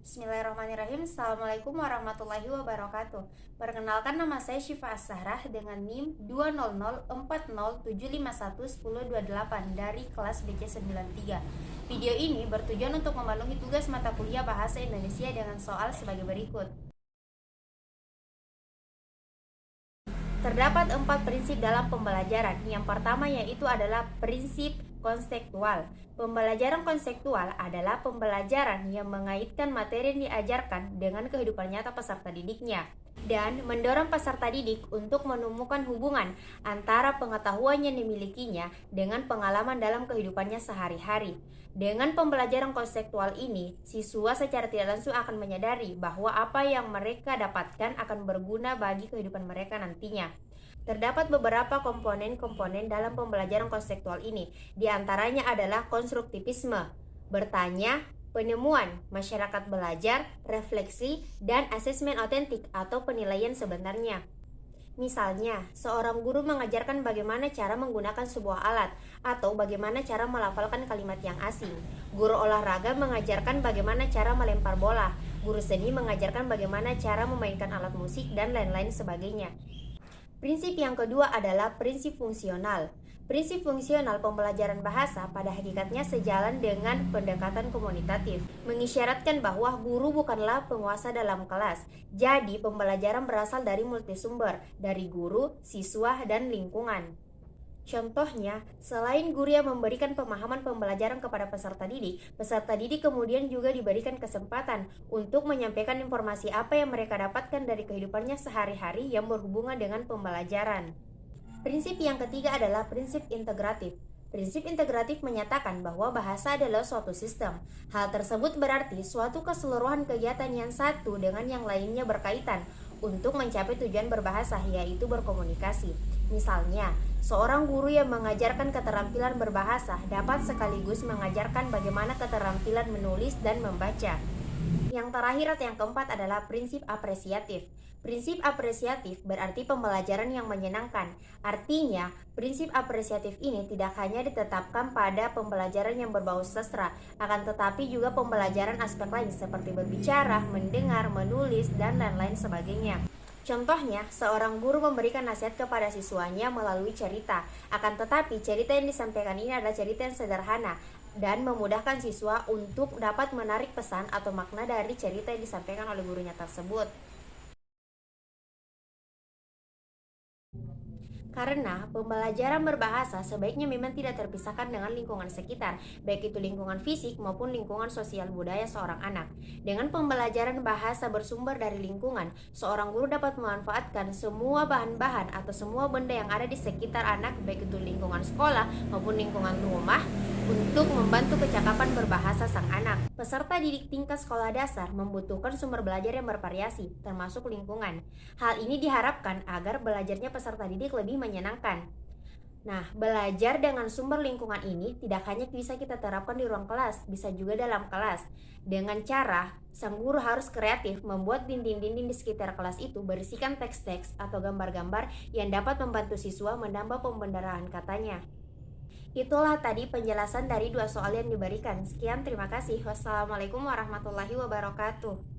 Bismillahirrahmanirrahim. Assalamualaikum warahmatullahi wabarakatuh. Perkenalkan, nama saya Syifa As-Sahrah dengan NIM 20040751108 dari kelas BC93. Video ini bertujuan untuk memenuhi tugas mata kuliah Bahasa Indonesia dengan soal sebagai berikut. Terdapat 4 prinsip dalam pembelajaran. Yang pertama yaitu adalah prinsip konseptual. Pembelajaran konseptual adalah pembelajaran yang mengaitkan materi yang diajarkan dengan kehidupan nyata peserta didiknya dan mendorong peserta didik untuk menemukan hubungan antara pengetahuan yang dimilikinya dengan pengalaman dalam kehidupannya sehari-hari. Dengan pembelajaran konseptual ini, siswa secara tidak langsung akan menyadari bahwa apa yang mereka dapatkan akan berguna bagi kehidupan mereka nantinya. Terdapat beberapa komponen-komponen dalam pembelajaran konseptual ini. Di antaranya adalah konstruktivisme, bertanya, penemuan, masyarakat belajar, refleksi, dan asesmen otentik atau penilaian sebenarnya. Misalnya, seorang guru mengajarkan bagaimana cara menggunakan sebuah alat atau bagaimana cara melafalkan kalimat yang asing. Guru olahraga mengajarkan bagaimana cara melempar bola. Guru seni mengajarkan bagaimana cara memainkan alat musik dan lain-lain sebagainya. Prinsip yang kedua adalah prinsip fungsional. Prinsip fungsional pembelajaran bahasa pada hakikatnya sejalan dengan pendekatan komunitatif, mengisyaratkan bahwa guru bukanlah penguasa dalam kelas. Jadi, pembelajaran berasal dari multisumber, dari guru, siswa, dan lingkungan. Contohnya, selain guru yang memberikan pemahaman pembelajaran kepada peserta didik kemudian juga diberikan kesempatan untuk menyampaikan informasi apa yang mereka dapatkan dari kehidupannya sehari-hari yang berhubungan dengan pembelajaran. Prinsip yang ketiga adalah prinsip integratif. Prinsip integratif menyatakan bahwa bahasa adalah suatu sistem. Hal tersebut berarti suatu keseluruhan kegiatan yang satu dengan yang lainnya berkaitan untuk mencapai tujuan berbahasa, yaitu berkomunikasi. Misalnya, seorang guru yang mengajarkan keterampilan berbahasa dapat sekaligus mengajarkan bagaimana keterampilan menulis dan membaca. Yang terakhir atau yang keempat adalah prinsip apresiatif. Prinsip apresiatif berarti pembelajaran yang menyenangkan. Artinya, prinsip apresiatif ini tidak hanya ditetapkan pada pembelajaran yang berbau sastra, akan tetapi juga pembelajaran aspek lain seperti berbicara, mendengar, menulis, dan lain-lain sebagainya. Contohnya, seorang guru memberikan nasihat kepada siswanya melalui cerita. Akan tetapi, cerita yang disampaikan ini adalah cerita yang sederhana dan memudahkan siswa untuk dapat menarik pesan atau makna dari cerita yang disampaikan oleh gurunya tersebut. Karena pembelajaran berbahasa sebaiknya memang tidak terpisahkan dengan lingkungan sekitar, baik itu lingkungan fisik maupun lingkungan sosial budaya seorang anak. Dengan pembelajaran bahasa bersumber dari lingkungan, seorang guru dapat memanfaatkan semua bahan-bahan atau semua benda yang ada di sekitar anak, baik itu lingkungan sekolah maupun lingkungan rumah, untuk membantu kecakapan berbahasa sang anak. Peserta didik tingkat sekolah dasar membutuhkan sumber belajar yang bervariasi, termasuk lingkungan. Hal ini diharapkan agar belajarnya peserta didik lebih menyenangkan. Nah, belajar dengan sumber lingkungan ini tidak hanya bisa kita terapkan di ruang kelas, bisa juga dalam kelas. Dengan cara, sang guru harus kreatif membuat dinding-dinding di sekitar kelas itu berisikan teks-teks atau gambar-gambar yang dapat membantu siswa menambah pembenaran katanya. Itulah tadi penjelasan dari 2 soal yang diberikan. Sekian, terima kasih. Wassalamualaikum warahmatullahi wabarakatuh.